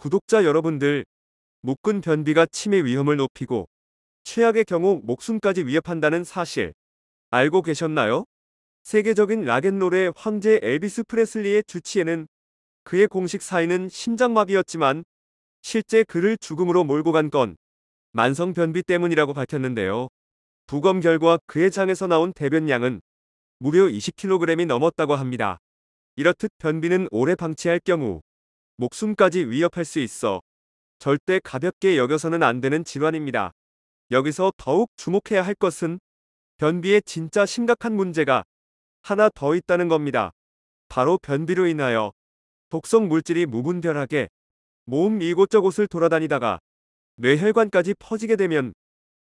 구독자 여러분들, 묶은 변비가 치매 위험을 높이고 최악의 경우 목숨까지 위협한다는 사실 알고 계셨나요? 세계적인 락앤롤의 황제 엘비스 프레슬리의 주치에는 그의 공식 사인은 심장마비였지만 실제 그를 죽음으로 몰고 간 건 만성 변비 때문이라고 밝혔는데요. 부검 결과 그의 장에서 나온 대변량은 무려 20kg이 넘었다고 합니다. 이렇듯 변비는 오래 방치할 경우 목숨까지 위협할 수 있어 절대 가볍게 여겨서는 안 되는 질환입니다. 여기서 더욱 주목해야 할 것은 변비에 진짜 심각한 문제가 하나 더 있다는 겁니다. 바로 변비로 인하여 독성 물질이 무분별하게 몸 이곳저곳을 돌아다니다가 뇌혈관까지 퍼지게 되면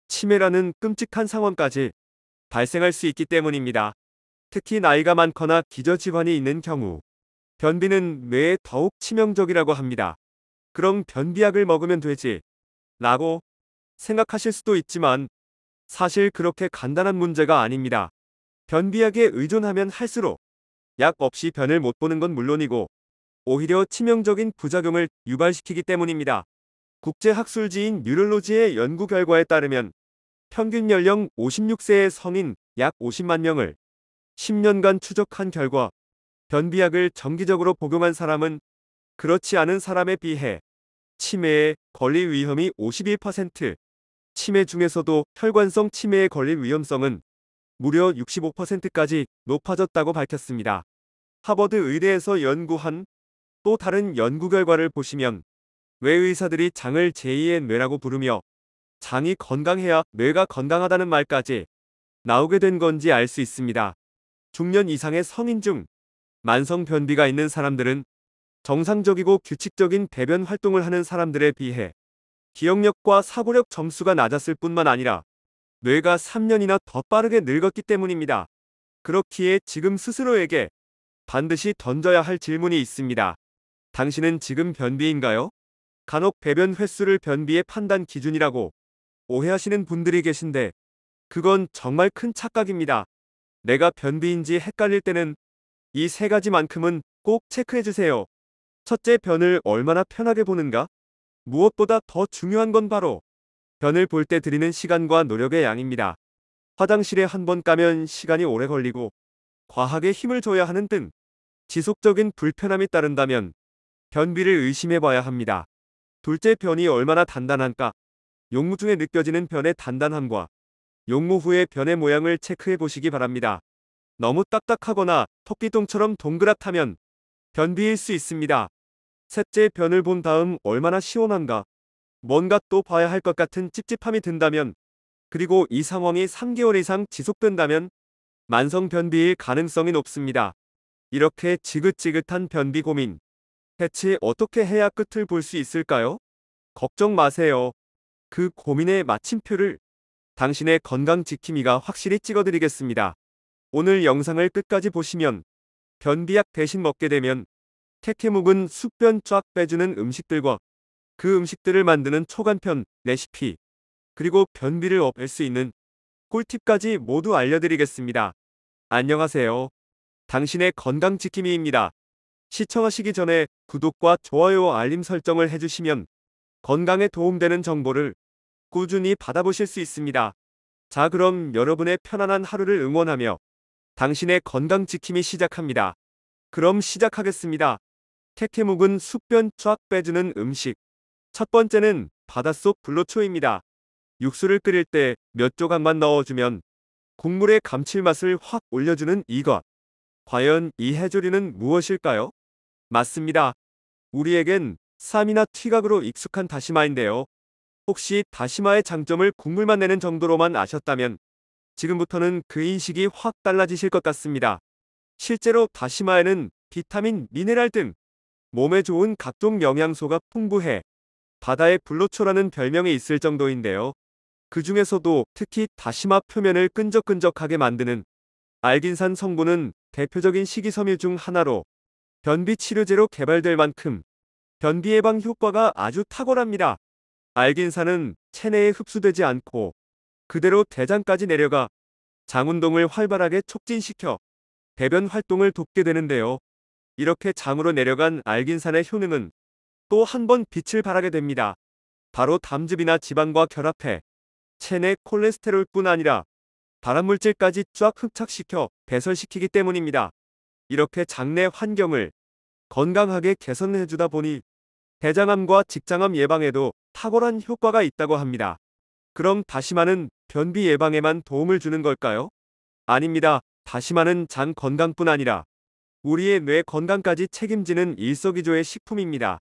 치매라는 끔찍한 상황까지 발생할 수 있기 때문입니다. 특히 나이가 많거나 기저질환이 있는 경우 변비는 뇌에 더욱 치명적이라고 합니다. 그럼 변비약을 먹으면 되지 라고 생각하실 수도 있지만 사실 그렇게 간단한 문제가 아닙니다. 변비약에 의존하면 할수록 약 없이 변을 못 보는 건 물론이고 오히려 치명적인 부작용을 유발시키기 때문입니다. 국제학술지인 뉴럴로지의 연구 결과에 따르면 평균 연령 56세의 성인 약 50만 명을 10년간 추적한 결과 변비약을 정기적으로 복용한 사람은 그렇지 않은 사람에 비해 치매에 걸릴 위험이 51%, 치매 중에서도 혈관성 치매에 걸릴 위험성은 무려 65%까지 높아졌다고 밝혔습니다. 하버드 의대에서 연구한 또 다른 연구 결과를 보시면 왜 의사들이 장을 제2의 뇌라고 부르며 장이 건강해야 뇌가 건강하다는 말까지 나오게 된 건지 알 수 있습니다. 중년 이상의 성인 중 만성 변비가 있는 사람들은 정상적이고 규칙적인 배변 활동을 하는 사람들에 비해 기억력과 사고력 점수가 낮았을 뿐만 아니라 뇌가 3년이나 더 빠르게 늙었기 때문입니다. 그렇기에 지금 스스로에게 반드시 던져야 할 질문이 있습니다. 당신은 지금 변비인가요? 간혹 배변 횟수를 변비의 판단 기준이라고 오해하시는 분들이 계신데 그건 정말 큰 착각입니다. 내가 변비인지 헷갈릴 때는 이 세 가지만큼은 꼭 체크해주세요. 첫째, 변을 얼마나 편하게 보는가? 무엇보다 더 중요한 건 바로 변을 볼 때 들이는 시간과 노력의 양입니다. 화장실에 한 번 가면 시간이 오래 걸리고 과하게 힘을 줘야 하는 등 지속적인 불편함이 따른다면 변비를 의심해 봐야 합니다. 둘째, 변이 얼마나 단단한가? 용무 중에 느껴지는 변의 단단함과 용무 후의 변의 모양을 체크해 보시기 바랍니다. 너무 딱딱하거나 토끼똥처럼 동그랗다면 변비일 수 있습니다. 셋째, 변을 본 다음 얼마나 시원한가? 뭔가 또 봐야 할 것 같은 찝찝함이 든다면, 그리고 이 상황이 3개월 이상 지속된다면 만성 변비일 가능성이 높습니다. 이렇게 지긋지긋한 변비 고민, 대체 어떻게 해야 끝을 볼 수 있을까요? 걱정 마세요. 그 고민의 마침표를 당신의 건강 지킴이가 확실히 찍어드리겠습니다. 오늘 영상을 끝까지 보시면 변비약 대신 먹게 되면 택해 묵은 숙변 쫙 빼주는 음식들과 그 음식들을 만드는 초간편 레시피, 그리고 변비를 없앨 수 있는 꿀팁까지 모두 알려드리겠습니다. 안녕하세요. 당신의 건강 지킴이입니다. 시청하시기 전에 구독과 좋아요 알림 설정을 해주시면 건강에 도움되는 정보를 꾸준히 받아보실 수 있습니다. 자, 그럼 여러분의 편안한 하루를 응원하며 당신의 건강 지킴이 시작합니다. 그럼 시작하겠습니다. 택해 묵은 숙변 쫙 빼주는 음식. 첫 번째는 바닷속 불로초입니다. 육수를 끓일 때 몇 조각만 넣어주면 국물의 감칠맛을 확 올려주는 이것. 과연 이 해조류는 무엇일까요? 맞습니다. 우리에겐 쌈이나 튀각으로 익숙한 다시마인데요. 혹시 다시마의 장점을 국물만 내는 정도로만 아셨다면 지금부터는 그 인식이 확 달라지실 것 같습니다. 실제로 다시마에는 비타민, 미네랄 등 몸에 좋은 각종 영양소가 풍부해 바다의 불로초라는 별명이 있을 정도인데요. 그 중에서도 특히 다시마 표면을 끈적끈적하게 만드는 알긴산 성분은 대표적인 식이섬유 중 하나로 변비 치료제로 개발될 만큼 변비 예방 효과가 아주 탁월합니다. 알긴산은 체내에 흡수되지 않고 그대로 대장까지 내려가 장 운동을 활발하게 촉진시켜 배변 활동을 돕게 되는데요. 이렇게 장으로 내려간 알긴산의 효능은 또 한 번 빛을 발하게 됩니다. 바로 담즙이나 지방과 결합해 체내 콜레스테롤뿐 아니라 발암물질까지 쫙 흡착시켜 배설시키기 때문입니다. 이렇게 장내 환경을 건강하게 개선해주다 보니 대장암과 직장암 예방에도 탁월한 효과가 있다고 합니다. 그럼 다시마는 변비 예방에만 도움을 주는 걸까요? 아닙니다. 다시마는 장 건강뿐 아니라 우리의 뇌 건강까지 책임지는 일석이조의 식품입니다.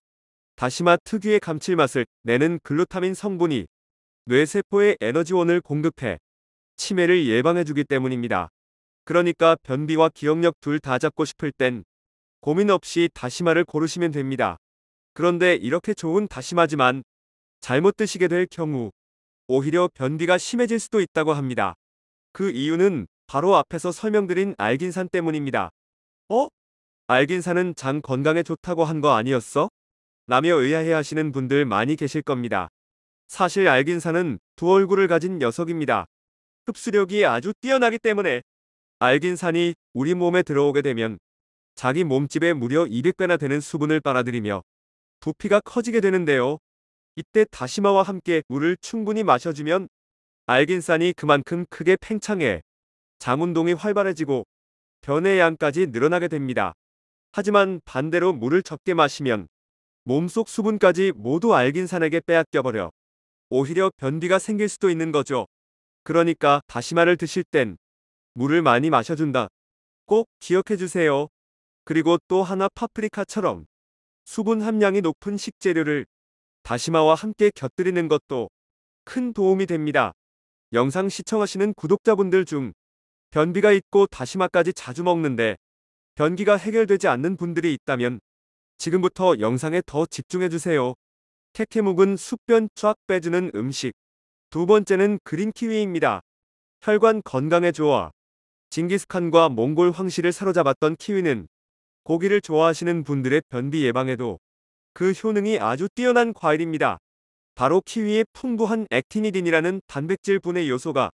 다시마 특유의 감칠맛을 내는 글루타민 성분이 뇌세포에 에너지원을 공급해 치매를 예방해주기 때문입니다. 그러니까 변비와 기억력 둘 다 잡고 싶을 땐 고민 없이 다시마를 고르시면 됩니다. 그런데 이렇게 좋은 다시마지만 잘못 드시게 될 경우 오히려 변비가 심해질 수도 있다고 합니다. 그 이유는 바로 앞에서 설명드린 알긴산 때문입니다. 알긴산은 장 건강에 좋다고 한 거 아니었어? 라며 의아해하시는 분들 많이 계실 겁니다. 사실 알긴산은 두 얼굴을 가진 녀석입니다. 흡수력이 아주 뛰어나기 때문에 알긴산이 우리 몸에 들어오게 되면 자기 몸집의 무려 200배나 되는 수분을 빨아들이며 부피가 커지게 되는데요. 이때 다시마와 함께 물을 충분히 마셔주면 알긴산이 그만큼 크게 팽창해 장 운동이 활발해지고 변의 양까지 늘어나게 됩니다. 하지만 반대로 물을 적게 마시면 몸속 수분까지 모두 알긴산에게 빼앗겨버려 오히려 변비가 생길 수도 있는 거죠. 그러니까 다시마를 드실 땐 물을 많이 마셔준다. 꼭 기억해주세요. 그리고 또 하나 파프리카처럼 수분 함량이 높은 식재료를 다시마와 함께 곁들이는 것도 큰 도움이 됩니다. 영상 시청하시는 구독자분들 중 변비가 있고 다시마까지 자주 먹는데 변기가 해결되지 않는 분들이 있다면 지금부터 영상에 더 집중해주세요. 캐캐묵은 숙변 쫙 빼주는 음식. 두 번째는 그린 키위입니다. 혈관 건강에 좋아 징기스칸과 몽골 황실을 사로잡았던 키위는 고기를 좋아하시는 분들의 변비 예방에도 그 효능이 아주 뛰어난 과일입니다. 바로 키위의 풍부한 액티니딘이라는 단백질 분해 요소가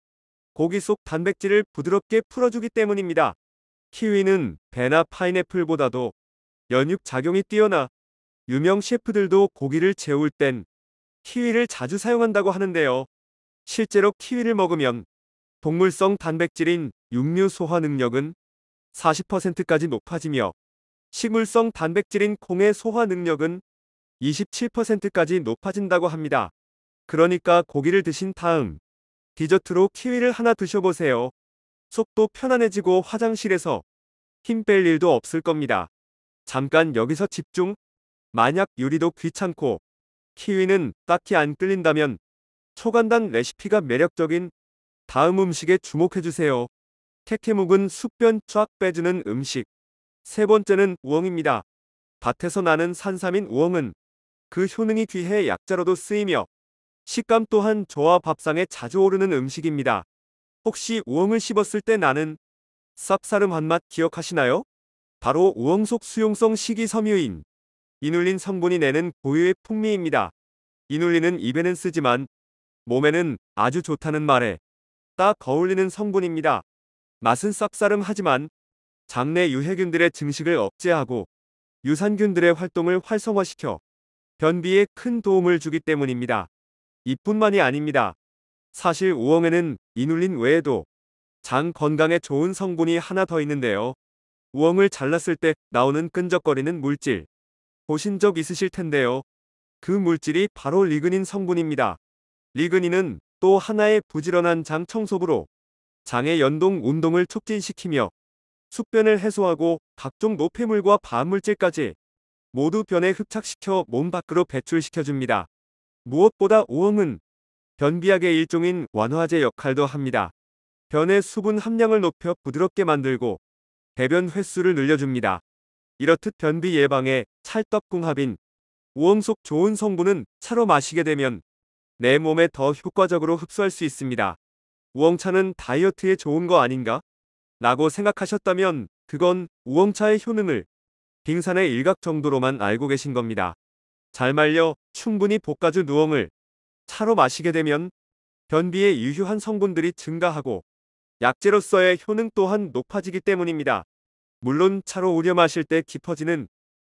고기 속 단백질을 부드럽게 풀어주기 때문입니다. 키위는 배나 파인애플보다도 연육 작용이 뛰어나 유명 셰프들도 고기를 재울 땐 키위를 자주 사용한다고 하는데요. 실제로 키위를 먹으면 동물성 단백질인 육류 소화 능력은 40%까지 높아지며 식물성 단백질인 콩의 소화 능력은 27%까지 높아진다고 합니다. 그러니까 고기를 드신 다음 디저트로 키위를 하나 드셔보세요. 속도 편안해지고 화장실에서 힘 뺄 일도 없을 겁니다. 잠깐 여기서 집중. 만약 요리도 귀찮고 키위는 딱히 안 끌린다면 초간단 레시피가 매력적인 다음 음식에 주목해주세요. 캐캐묵은 숙변 쫙 빼주는 음식. 세 번째는 우엉입니다. 밭에서 나는 산삼인 우엉은 그 효능이 귀해 약재로도 쓰이며 식감 또한 좋아 밥상에 자주 오르는 음식입니다. 혹시 우엉을 씹었을 때 나는 쌉싸름한 맛 기억하시나요? 바로 우엉 속 수용성 식이섬유인 이눌린 성분이 내는 고유의 풍미입니다. 이눌린은 입에는 쓰지만 몸에는 아주 좋다는 말에 딱 어울리는 성분입니다. 맛은 쌉싸름하지만 장내 유해균들의 증식을 억제하고 유산균들의 활동을 활성화시켜 변비에 큰 도움을 주기 때문입니다. 이뿐만이 아닙니다. 사실 우엉에는 이눌린 외에도 장 건강에 좋은 성분이 하나 더 있는데요. 우엉을 잘랐을 때 나오는 끈적거리는 물질 보신 적 있으실 텐데요. 그 물질이 바로 리그닌 성분입니다. 리그닌은 또 하나의 부지런한 장 청소부로 장의 연동 운동을 촉진시키며 숙변을 해소하고 각종 노폐물과 발암물질까지 모두 변에 흡착시켜 몸 밖으로 배출시켜줍니다. 무엇보다 우엉은 변비약의 일종인 완화제 역할도 합니다. 변의 수분 함량을 높여 부드럽게 만들고 배변 횟수를 늘려줍니다. 이렇듯 변비 예방에 찰떡궁합인 우엉 속 좋은 성분은 차로 마시게 되면 내 몸에 더 효과적으로 흡수할 수 있습니다. 우엉차는 다이어트에 좋은 거 아닌가? 라고 생각하셨다면 그건 우엉차의 효능을 빙산의 일각 정도로만 알고 계신 겁니다. 잘 말려 충분히 볶아준 우엉을 차로 마시게 되면 변비에 유효한 성분들이 증가하고 약재로서의 효능 또한 높아지기 때문입니다. 물론 차로 우려 마실 때 깊어지는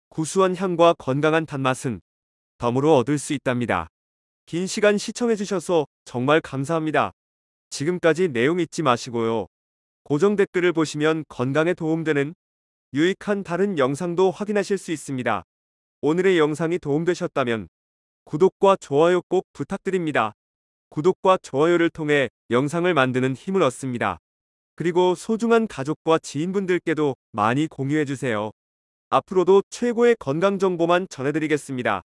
구수한 향과 건강한 단맛은 덤으로 얻을 수 있답니다. 긴 시간 시청해주셔서 정말 감사합니다. 지금까지 내용 잊지 마시고요. 고정 댓글을 보시면 건강에 도움되는 유익한 다른 영상도 확인하실 수 있습니다. 오늘의 영상이 도움되셨다면 구독과 좋아요 꼭 부탁드립니다. 구독과 좋아요를 통해 영상을 만드는 힘을 얻습니다. 그리고 소중한 가족과 지인분들께도 많이 공유해주세요. 앞으로도 최고의 건강 정보만 전해드리겠습니다.